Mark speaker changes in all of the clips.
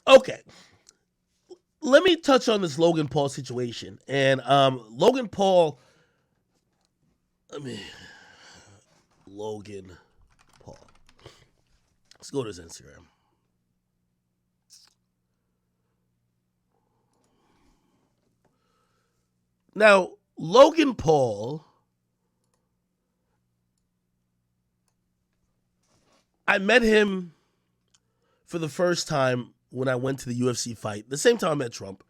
Speaker 1: Okay, let me touch on this Logan Paul situation. And Logan Paul, I mean, Logan Paul. Let's go to his Instagram. Now, Logan Paul, I met him for the first time when I went to the UFC fight, the same time I met Trump.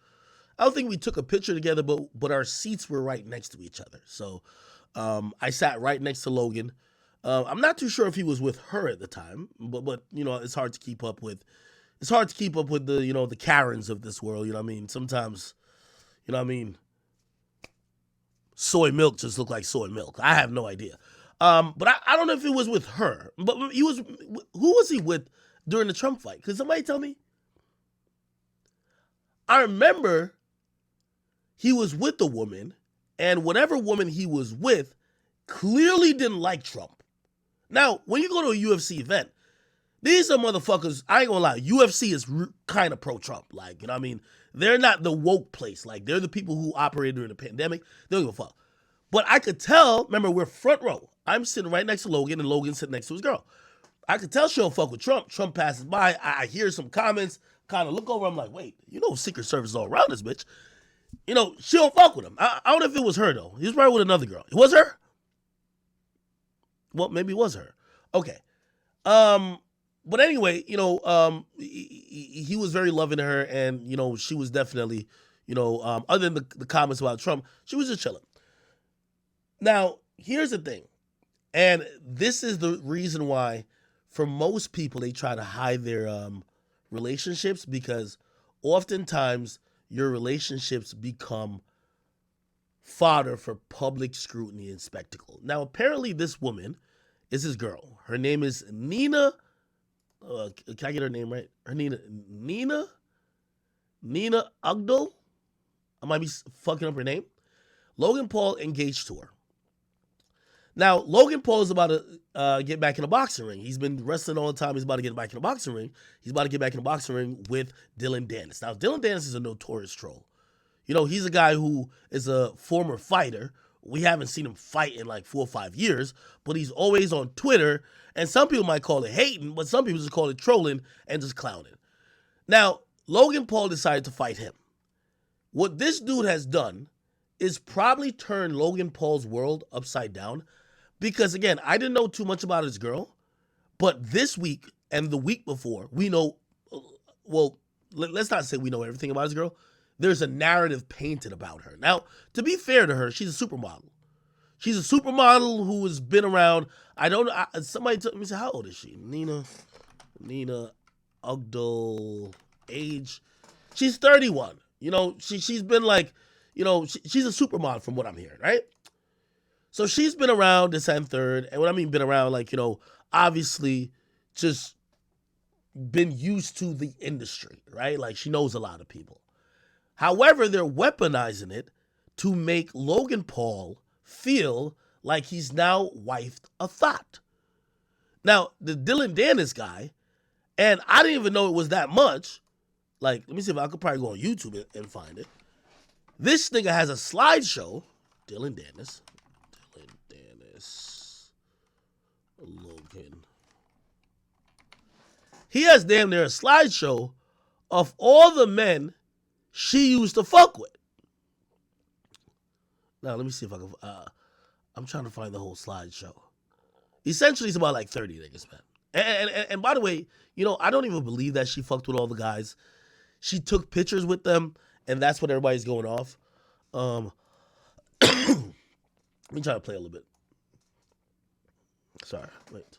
Speaker 1: I don't think we took a picture together, but our seats were right next to each other. So I sat right next to Logan. I'm not too sure if he was with her at the time, but you know it's hard to keep up with. It's hard to keep up with the the Karens of this world. You know what I mean? Sometimes you know what I mean. Soy milk just looked like soy milk. I have no idea. But I don't know if it was with her. But he was. Who was he with during the Trump fight? Could somebody tell me? I remember he was with a woman, and whatever woman he was with clearly didn't like Trump. Now, when you go to a UFC event, these are motherfuckers, I ain't gonna lie, UFC is kind of pro-Trump. Like, you know what I mean? They're not the woke place. Like, they're the people who operated during the pandemic. They don't give a fuck. But I could tell, remember, we're front row. I'm sitting right next to Logan, and Logan's sitting next to his girl. I could tell she don't fuck with Trump. Trump passes by. I hear some comments, kind of look over. I'm like, wait, you know, Secret Service is all around this bitch. You know, she don't fuck with him. I don't know if it was her, though. He was probably with another girl. It was her? Well, maybe it was her. Okay. But anyway, you know, he was very loving to her, and you know, she was definitely, you know, other than the comments about Trump, she was just chilling. Now, here's the thing, and this is the reason why, for most people, they try to hide their relationships because oftentimes your relationships become fodder for public scrutiny and spectacle. Now, apparently, this woman is his girl. Her name is Nina. Can I get her name right? Her Nina Ugdal. I might be fucking up her name. Logan Paul engaged to her. Now, Logan Paul is about to get back in the boxing ring. He's been wrestling all the time. He's about to get back in the boxing ring. He's about to get back in the boxing ring with Dillon Danis. Now, Dillon Danis is a notorious troll. You know, he's a guy who is a former fighter. We haven't seen him fight in like 4 or 5 years, but he's always on Twitter. And some people might call it hating, but some people just call it trolling and just clowning. Now, Logan Paul decided to fight him. What this dude has done is probably turn Logan Paul's world upside down. Because again, I didn't know too much about his girl, but this week and the week before, we know, well, let's not say we know everything about his girl. There's a narrative painted about her. Now, to be fair to her, she's a supermodel. She's a supermodel who has been around. I don't know. Somebody told me, how old is she? Nina Ugdal, age. She's 31. You know, she's been like, you know, she's a supermodel from what I'm hearing, right? So she's been around this and third. And what I mean been around, like, you know, obviously just been used to the industry, right? Like she knows a lot of people. However, they're weaponizing it to make Logan Paul feel like he's now wifed a thought. Now, the Dillon Danis guy, and I didn't even know it was that much. Like, let me see if I could probably go on YouTube and find it. This nigga has a slideshow. Dillon Danis. Logan. He has damn near a slideshow of all the men she used to fuck with. Now, let me see if I can. I'm trying to find the whole slideshow. Essentially, it's about like 30 niggas, man. And by the way, you know, I don't even believe that she fucked with all the guys. She took pictures with them, and that's what everybody's going off. Let me try to play a little bit. Sorry, wait.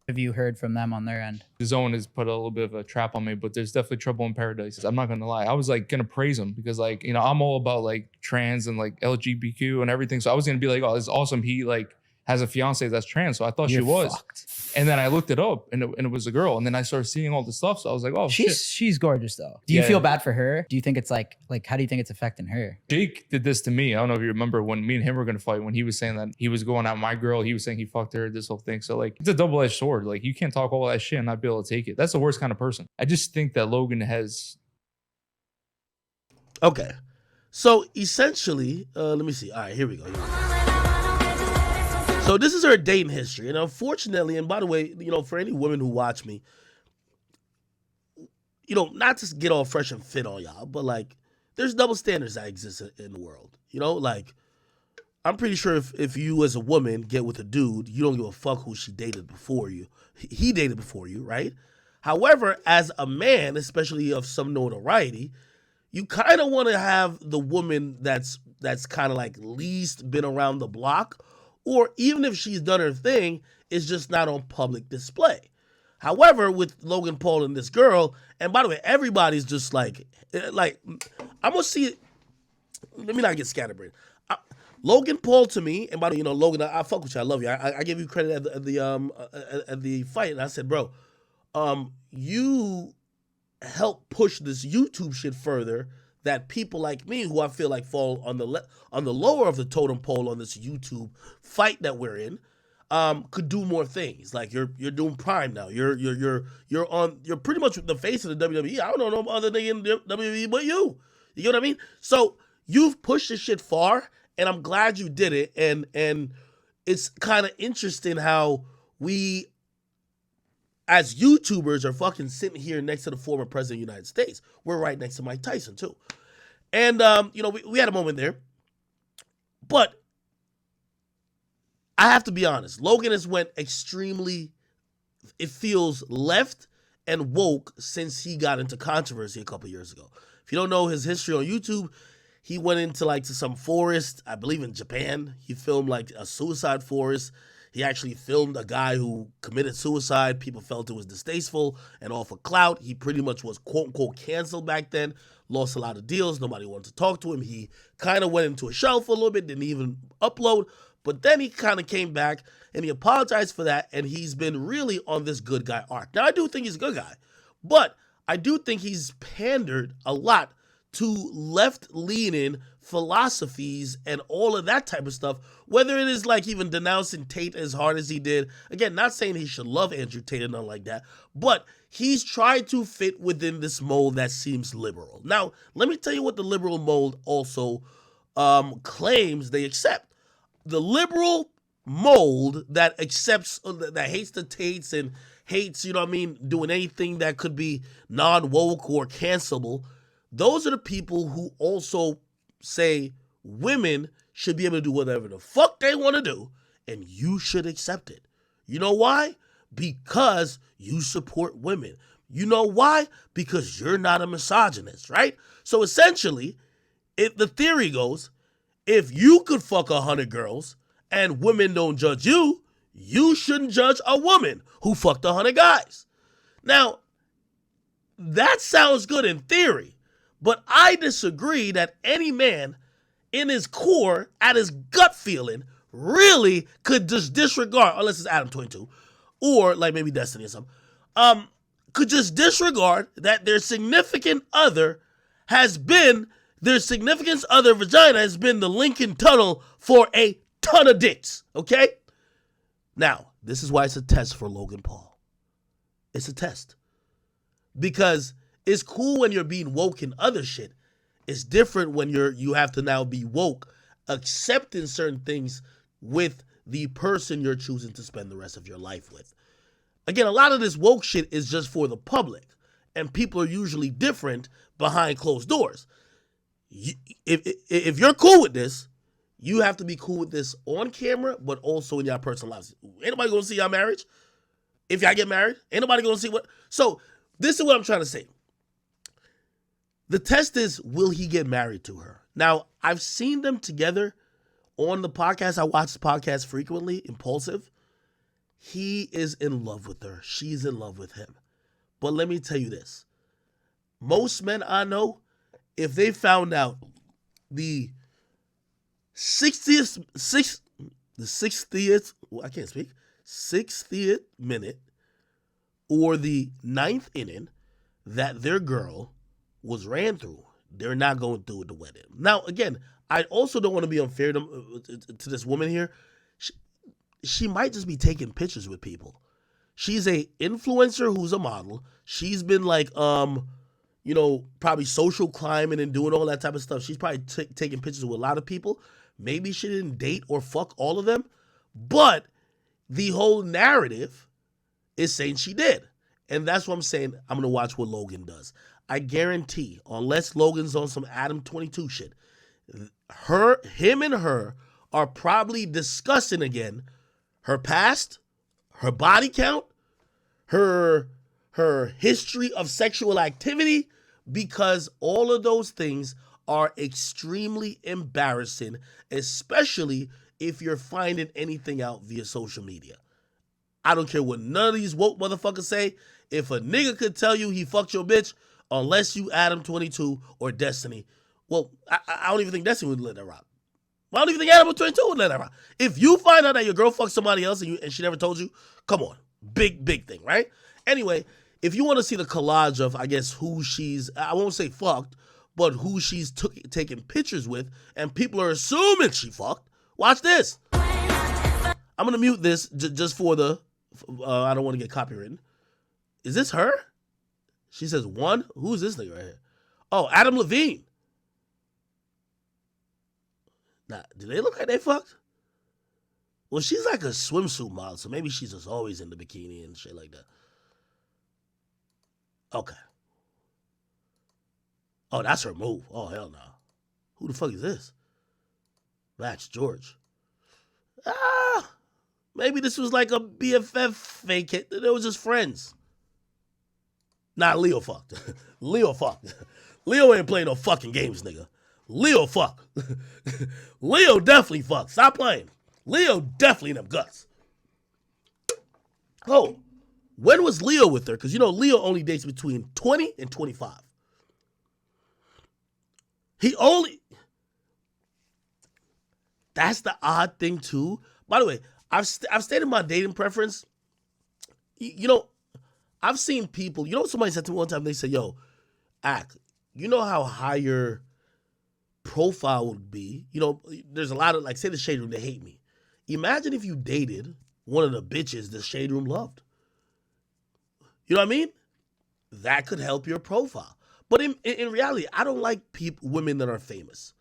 Speaker 2: Have you heard from them on their end?
Speaker 3: The zone has put a little bit of a trap on me, but there's definitely trouble in paradise. I'm not gonna lie. I was like gonna praise him because like, you know, I'm all about like trans and like LGBTQ and everything. So I was gonna be like, oh, it's awesome. He like has a fiance that's trans. So I thought
Speaker 2: You're
Speaker 3: she was.
Speaker 2: fucked.
Speaker 3: And then I looked it up and it was a girl. And then I started seeing all the stuff. So I was like, oh, shit.
Speaker 2: She's gorgeous though. Do you
Speaker 3: Yeah.
Speaker 2: feel bad for her? Do you think it's like how do you think it's affecting her?
Speaker 3: Jake did this to me. I don't know if you remember when me and him were going to fight, when he was saying that he was going at my girl. He was saying he fucked her, this whole thing. So like, it's a double-edged sword. Like, you can't talk all that shit and not be able to take it. That's the worst kind of person. I just think that Logan has...
Speaker 1: Okay. So essentially, let me see. All right, here we go. So this is her dating history. And unfortunately, and by the way, for any women who watch me, not to get all fresh and fit on y'all, but like, there's double standards that exist in the world. Like, I'm pretty sure if you as a woman get with a dude, you don't give a fuck who she dated before you. He dated before you, right? However, as a man, especially of some notoriety, you kind of want to have the woman that's kind of like least been around the block, or even if she's done her thing, it's just not on public display. However, with Logan Paul and this girl, and by the way, everybody's just like I'm gonna see it. Let me not get scatterbrained. Logan Paul to me, and by the way, Logan, I fuck with you. I love you. I give you credit at the fight, and I said, bro, you help push this YouTube shit further, that people like me, who I feel like fall on the lower of the totem pole on this YouTube fight that we're in, could do more things. Like you're doing Prime now. You're pretty much the face of the WWE. I don't know no other nigga in the WWE but you. You get what I mean? So you've pushed this shit far, and I'm glad you did it. And it's kind of interesting how we, as YouTubers, are fucking sitting here next to the former president of the United States. We're right next to Mike Tyson too. And we had a moment there. But I have to be honest, Logan has went extremely, it feels, left and woke since he got into controversy a couple years ago. If you don't know his history on YouTube, he went into to some forest, I believe in Japan. He filmed like a suicide forest. He actually filmed a guy who committed suicide. People felt it was distasteful and all for clout. He pretty much was quote unquote canceled back then, lost a lot of deals. Nobody wanted to talk to him. He kind of went into a shell for a little bit, didn't even upload. But then he kind of came back and he apologized for that. And he's been really on this good guy arc. Now, I do think he's a good guy, but I do think he's pandered a lot to left-leaning philosophies and all of that type of stuff, whether it is like even denouncing Tate as hard as he did. Again, not saying he should love Andrew Tate or nothing like that, but he's tried to fit within this mold that seems liberal. Now, let me tell you what the liberal mold also claims they accept. The liberal mold that accepts, that hates the Tates and hates, doing anything that could be non-woke or cancelable, those are the people who also say women should be able to do whatever the fuck they want to do, and you should accept it. You know why? Because you support women. You know why? Because you're not a misogynist, right? So essentially, the theory goes, if you could fuck 100 girls and women don't judge you, you shouldn't judge a woman who fucked 100 guys. Now, that sounds good in theory, but I disagree that any man in his core, at his gut feeling, really could just disregard, unless it's Adam 22, or like maybe Destiny or something, could just disregard that their significant other vagina has been the Lincoln Tunnel for a ton of dicks, okay? Now, this is why it's a test for Logan Paul. It's a test. Because it's cool when you're being woke in other shit. It's different when you have to now be woke, accepting certain things with the person you're choosing to spend the rest of your life with. Again, a lot of this woke shit is just for the public, and people are usually different behind closed doors. If you're cool with this, you have to be cool with this on camera, but also in your personal lives. Ain't nobody gonna see your marriage. If y'all get married, ain't nobody gonna see what. So this is what I'm trying to say. The test is, will he get married to her? Now, I've seen them together on the podcast. I watch the podcast frequently, Impulsive. He is in love with her. She's in love with him. But let me tell you this. Most men I know, if they found out the 60th the 60th, I can't speak, 60th minute or the 9th inning that their girl was ran through. They're not going through with the wedding. Now, again, I also don't want to be unfair to this woman here. She might just be taking pictures with people. She's a influencer who's a model. She's been like, probably social climbing and doing all that type of stuff. She's probably taking pictures with a lot of people. Maybe she didn't date or fuck all of them, but the whole narrative is saying she did. And that's what I'm saying. I'm going to watch what Logan does. I guarantee, unless Logan's on some Adam 22 shit, him and her are probably discussing again her past, her body count, her history of sexual activity, because all of those things are extremely embarrassing, especially if you're finding anything out via social media. I don't care what none of these woke motherfuckers say. If a nigga could tell you he fucked your bitch, unless you Adam 22 or Destiny, well, I don't even think Destiny would let that rock. I don't even think Adam 22 would let that rock. If you find out that your girl fucked somebody else and she never told you, come on. Big thing, right? Anyway, if you want to see the collage of, I guess, who she's, I won't say fucked, but who she's taking pictures with, and people are assuming she fucked, watch this. I'm going to mute this just for the, I don't want to get copywritten. Is this her? She says one? Who's this nigga right here? Oh, Adam Levine. Now, do they look like they fucked? Well, she's like a swimsuit model, so maybe she's just always in the bikini and shit like that. Okay. Oh, that's her move. Oh, hell no. Who the fuck is this? That's George. Maybe this was like a BFF fake hit. They were just friends. Nah, Leo fucked. Leo fucked. Leo ain't playing no fucking games, nigga. Leo fuck. Leo definitely fucked. Stop playing. Leo definitely in them guts. Oh, when was Leo with her? Because, Leo only dates between 20 and 25. That's the odd thing, too. By the way, I've stated my dating preference. I've seen people, somebody said to me one time, they said, yo, you know how high your profile would be? There's a lot of, like, say the Shade Room, they hate me. Imagine if you dated one of the bitches the Shade Room loved. You know what I mean? That could help your profile. But in reality, I don't like women that are famous.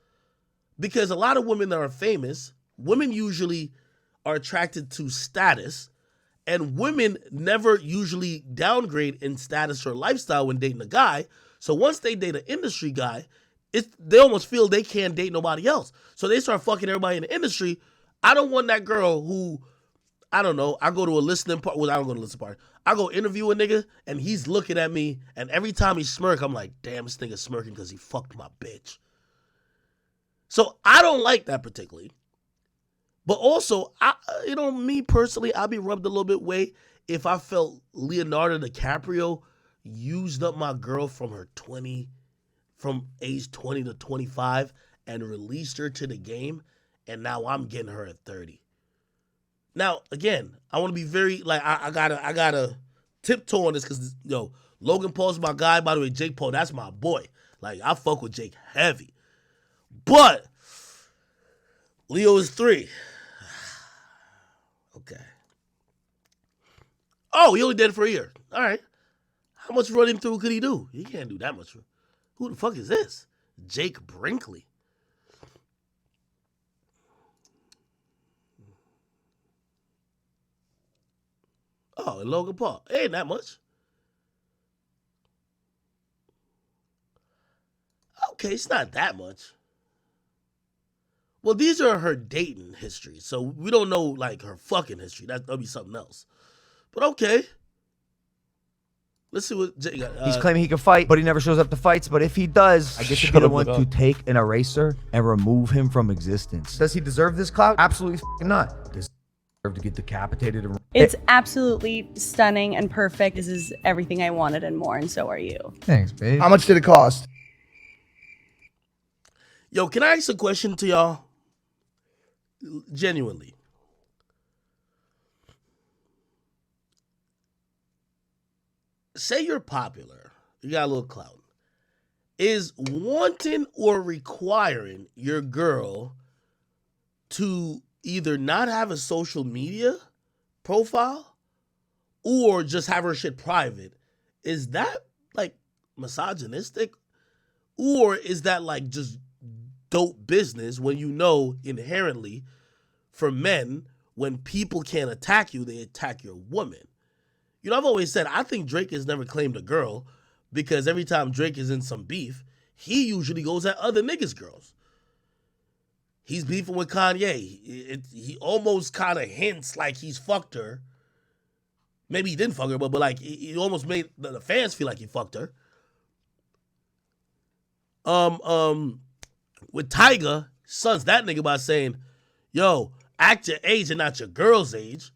Speaker 1: Because a lot of women that are famous, women usually are attracted to status, and women never usually downgrade in status or lifestyle when dating a guy. So once they date an industry guy, they almost feel they can't date nobody else. So they start fucking everybody in the industry. I don't want that girl who, I don't know, I go to a listening party. Well, I don't go to a listening party. I go interview a nigga, and he's looking at me, and every time he smirk, I'm like, damn, this nigga's smirking because he fucked my bitch. So I don't like that particularly. But also, me personally, I'd be rubbed a little bit way if I felt Leonardo DiCaprio used up my girl from age 20 to 25 and released her to the game, and now I'm getting her at 30. Now, again, I want to be very, like, I gotta tiptoe on this because, Logan Paul's my guy. By the way, Jake Paul, that's my boy. Like, I fuck with Jake heavy. But Leo is 3. Okay. Oh, he only did it for a year. All right. How much running through could he do? He can't do that much. Who the fuck is this? Jake Brinkley. Oh, and Logan Paul. It ain't that much. Okay, it's not that much. Well, these are her dating history, so we don't know, like, her fucking history. That'll be something else. But okay. Let's see what Jay got.
Speaker 4: He's claiming he can fight, but he never shows up to fights. But if he does, I get to be the one to take an eraser and remove him from existence. Does he deserve this clout? Absolutely not. Does he deserve to get decapitated?
Speaker 5: It's absolutely stunning and perfect. This is everything I wanted and more, and so are you.
Speaker 4: Thanks, babe.
Speaker 6: How much did it cost?
Speaker 1: Yo, can I ask a question to y'all? Genuinely. say you're popular, you got a little clout. Is wanting or requiring your girl to either not have a social media profile or just have her shit private, is that like misogynistic? Or is that like just dope business when you know inherently for men, when people can't attack you, they attack your woman? You know, I've always said I think Drake has never claimed a girl because every time Drake is in some beef, he usually goes at other niggas' girls. He's beefing with Kanye. He almost kind of hints like he's fucked her. Maybe he didn't fuck her, but like he almost made the fans feel like he fucked her. With Tyga, sons that nigga by saying, yo, act your age and not your girl's age.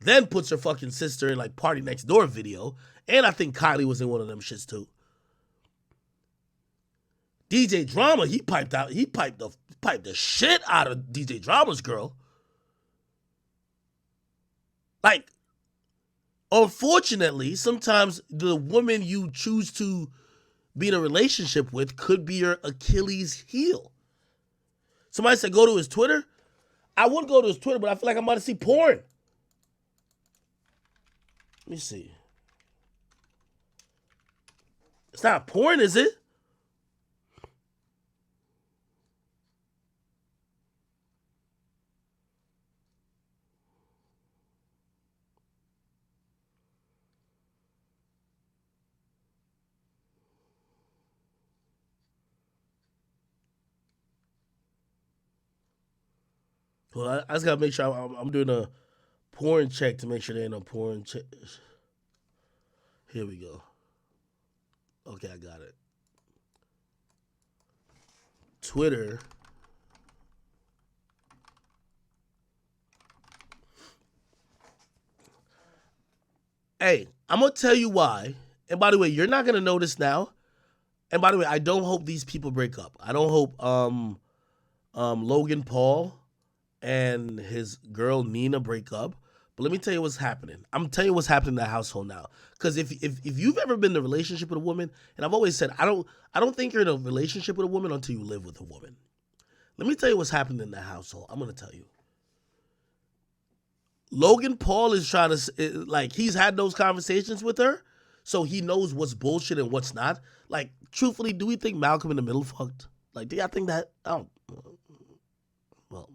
Speaker 1: Then puts her fucking sister in like Party Next Door video. And I think Kylie was in one of them shits too. DJ Drama, he piped the shit out of DJ Drama's girl. Like, unfortunately, sometimes the woman you choose to be in a relationship with could be your Achilles heel. Somebody said go to his Twitter. I wouldn't go to his Twitter, but I feel like I'm about to see porn. Let me see. It's not porn, is it? Well, I just gotta make sure I'm doing a porn check to make sure there ain't no porn check. Here we go. Okay, I got it. Twitter. Hey, I'm gonna tell you why. And by the way, you're not gonna notice now. And by the way, I don't hope these people break up. I don't hope Logan Paul and his girl Nina break up. But let me tell you what's happening. I'm telling you what's happening in that household now. Because if you've ever been in a relationship with a woman, and I've always said I don't think you're in a relationship with a woman until you live with a woman. Let me tell you what's happening in that household. I'm gonna tell you. Logan Paul is trying to like he's had those conversations with her, so he knows what's bullshit and what's not. Like, truthfully, do we think Malcolm in the Middle fucked? Like, do y'all think that? I don't. Well.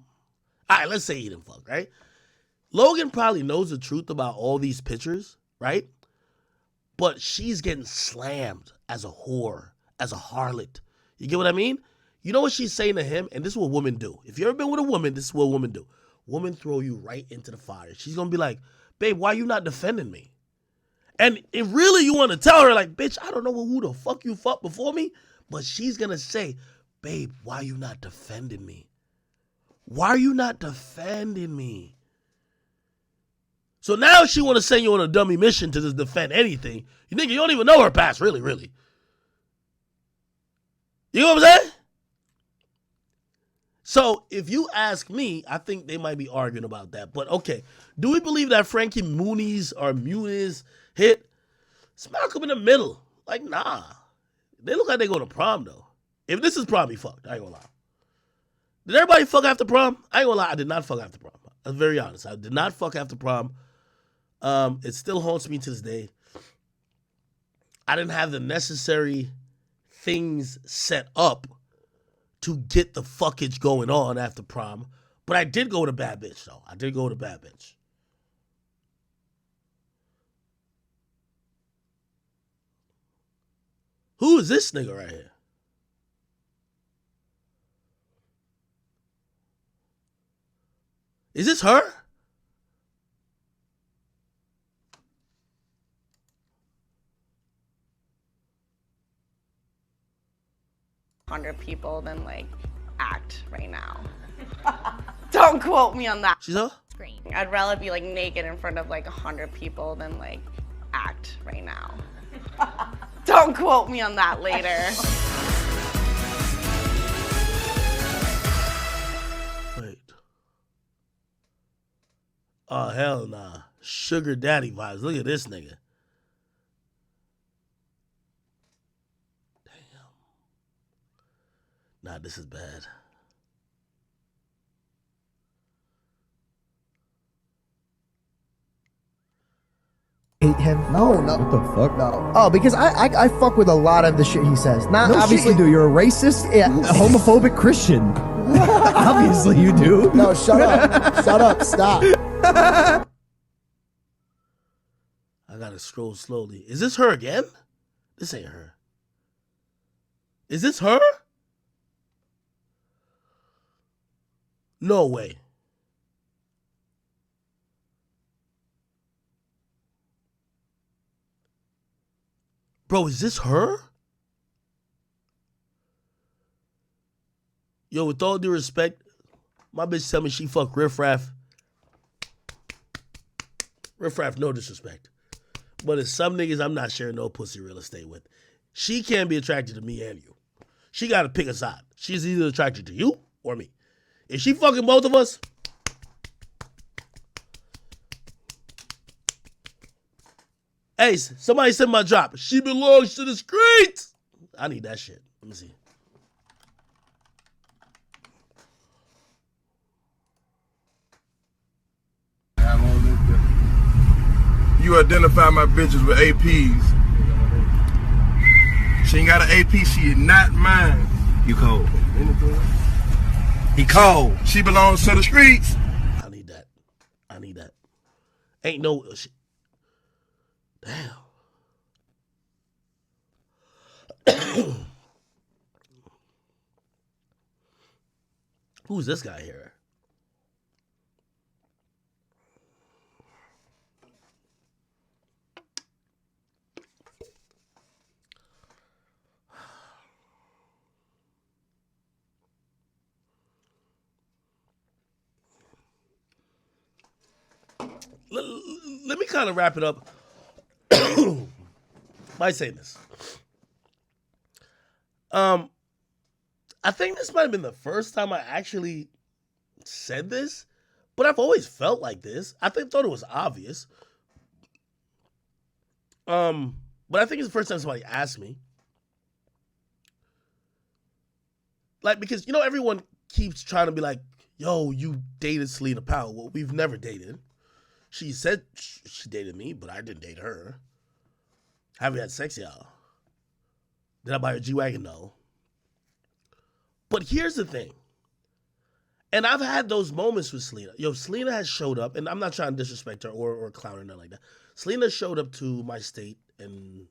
Speaker 1: All right, let's say he didn't fuck, right? Logan probably knows the truth about all these pictures, right? But she's getting slammed as a whore, as a harlot. You get what I mean? You know what she's saying to him? And this is what women do. If you ever been with a woman, this is what women do. Women throw you right into the fire. She's going to be like, babe, why you not defending me? And if really you want to tell her, like, bitch, I don't know who the fuck you fucked before me. But she's going to say, babe, why you not defending me? Why are you not defending me? So now she want to send you on a dummy mission to just defend anything. You nigga, you don't even know her past, really. You know what I'm saying? So if you ask me, I think they might be arguing about that. But okay, do we believe that Frankie Muniz hit? It's Malcolm in the Middle. Like, nah. They look like they go to prom, though. If this is prom, he fucked. I ain't gonna lie. Did everybody fuck after prom? I ain't gonna lie, I did not fuck after prom. I'm very honest. I did not fuck after prom. It still haunts me to this day. I didn't have the necessary things set up to get the fuckage going on after prom. But I did go with a bad bitch, though. I did go with a bad bitch. Who is this nigga right here? Is this her?
Speaker 5: Hundred people than like act right now. Don't quote me on that.
Speaker 1: She's her?
Speaker 5: I'd rather be like naked in front of like 100 people than like act right now. Don't quote me on that later.
Speaker 1: Wait. Oh, hell nah. Sugar daddy vibes. Look at this nigga. Nah, this is bad.
Speaker 6: Hate him? No.
Speaker 4: What the fuck?
Speaker 6: No. Oh, because I fuck with a lot of the shit he says. Not
Speaker 4: No
Speaker 6: obviously.
Speaker 4: shit you do. You're a racist,
Speaker 6: Yeah.
Speaker 4: a homophobic Christian. Obviously you do.
Speaker 6: No, shut up. Shut up. Stop.
Speaker 1: I gotta scroll slowly. Is this her again? This ain't her. Is this her? No way. Bro, is this her? Yo, with all due respect, my bitch tell me she fuck Riff Raff. Riff Raff, no disrespect. But it's some niggas I'm not sharing no pussy real estate with. She can't be attracted to me and you. She gotta pick a side. She's either attracted to you or me. If she fucking both of us, hey, somebody send my drop. She belongs to the streets. I need that shit. Let me see.
Speaker 7: You identify my bitches with APs. She ain't got an AP, she is not mine.
Speaker 8: You cold.
Speaker 7: Anything?
Speaker 8: He cold.
Speaker 7: She belongs to the streets.
Speaker 1: I need that. I need that. Ain't no shit. Damn. Who's this guy here? Let me kind of wrap it up by saying this. I think this might have been the first time I actually said this, but I've always felt like this. I thought it was obvious. But I think it's the first time somebody asked me. Like, because, you know, everyone keeps trying to be like, yo, you dated Selena Powell. Well, we've never dated. She said she dated me, but I didn't date her. Have we had sex, y'all? Did I buy her G-Wagon? No. But here's the thing. And I've had those moments with Selena. Yo, Selena has showed up, and I'm not trying to disrespect her or clown her or nothing like that. Selena showed up to my state and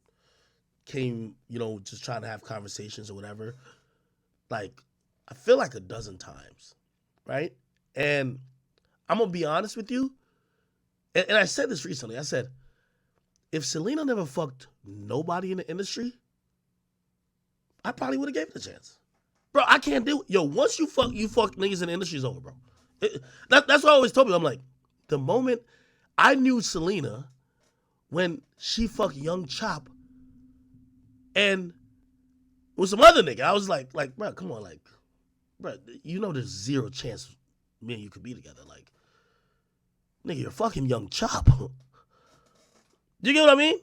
Speaker 1: came, you know, just trying to have conversations or whatever. Like, I feel like a dozen times, right? And I'm going to be honest with you. And I said this recently. I said, if Selena never fucked nobody in the industry, I probably would have gave it a chance. Bro, I can't do it. Yo, once you fuck niggas in the industry, it's over, bro. That's what I always told people. I'm like, the moment I knew Selena when she fucked Young Chop and with some other nigga, I was like, bro, come on, like, bro, you know there's zero chance me and you could be together. Like, nigga, you're fucking Young Chop. You get what I mean?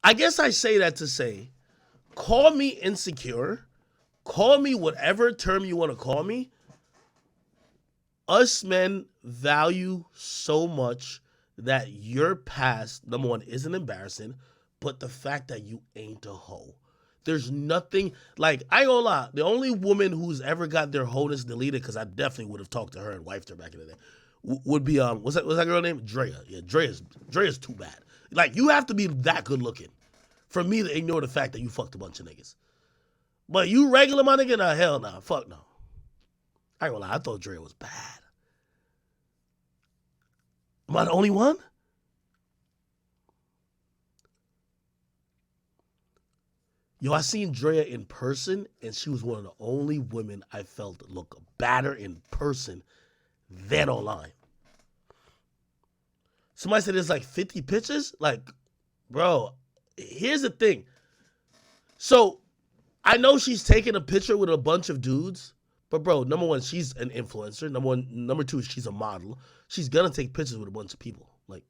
Speaker 1: I guess I say that to say, call me insecure, call me whatever term you want to call me. Us men value so much that your past, number one, isn't embarrassing, but the fact that you ain't a hoe. There's nothing, like, I ain't gonna lie, the only woman who's ever got their wholeness deleted, because I definitely would have talked to her and wifed her back in the day, would be, what's that girl name? Drea. Yeah, Drea's too bad. Like, you have to be that good looking for me to ignore the fact that you fucked a bunch of niggas. But you regular, my nigga, nah, hell nah, fuck no. I ain't gonna lie, I thought Drea was bad. Am I the only one? Yo, I seen Drea in person, and she was one of the only women I felt look badder in person than online. Somebody said there's like 50 pictures. Like, bro, here's the thing. So, I know she's taking a picture with a bunch of dudes, but bro, number one, she's an influencer. Number two, she's a model. She's gonna take pictures with a bunch of people. Like,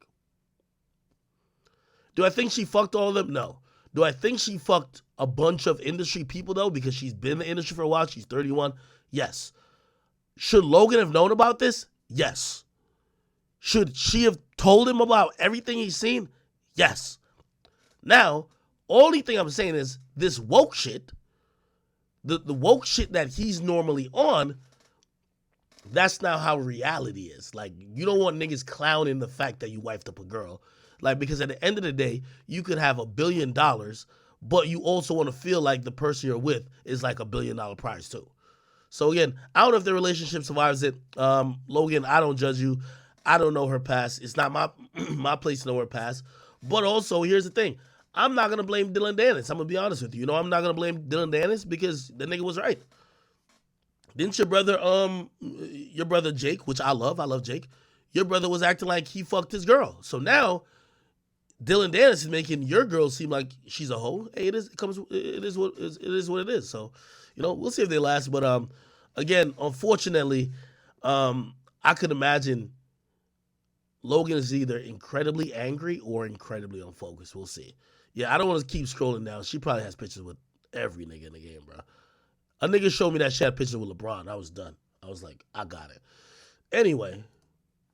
Speaker 1: Do I think she fucked all of them? No. Do I think she fucked a bunch of industry people, though, because she's been in the industry for a while? She's 31. Yes. Should Logan have known about this? Yes. Should she have told him about everything he's seen? Yes. Now, only thing I'm saying is this woke shit, the woke shit that he's normally on, that's not how reality is. Like, you don't want niggas clowning the fact that you wifed up a girl. Like, because at the end of the day, you could have $1 billion, but you also want to feel like the person you're with is like $1 billion prize too. So again, I don't know if the relationship survives it. Logan, I don't judge you. I don't know her past. It's not my place to know her past. But also, here's the thing. I'm not going to blame Dillon Danis. I'm going to be honest with you. You know, I'm not going to blame Dillon Danis because the nigga was right. Didn't your brother Jake, which I love Jake, your brother was acting like he fucked his girl. So now Dillon Danis is making your girl seem like she's a hoe. Hey, it is what it is. So, you know, we'll see if they last. But again, unfortunately, I could imagine Logan is either incredibly angry or incredibly unfocused. We'll see. Yeah, I don't want to keep scrolling down. She probably has pictures with every nigga in the game, bro. A nigga showed me that she had pictures with LeBron. I was done. I was like, I got it. Anyway,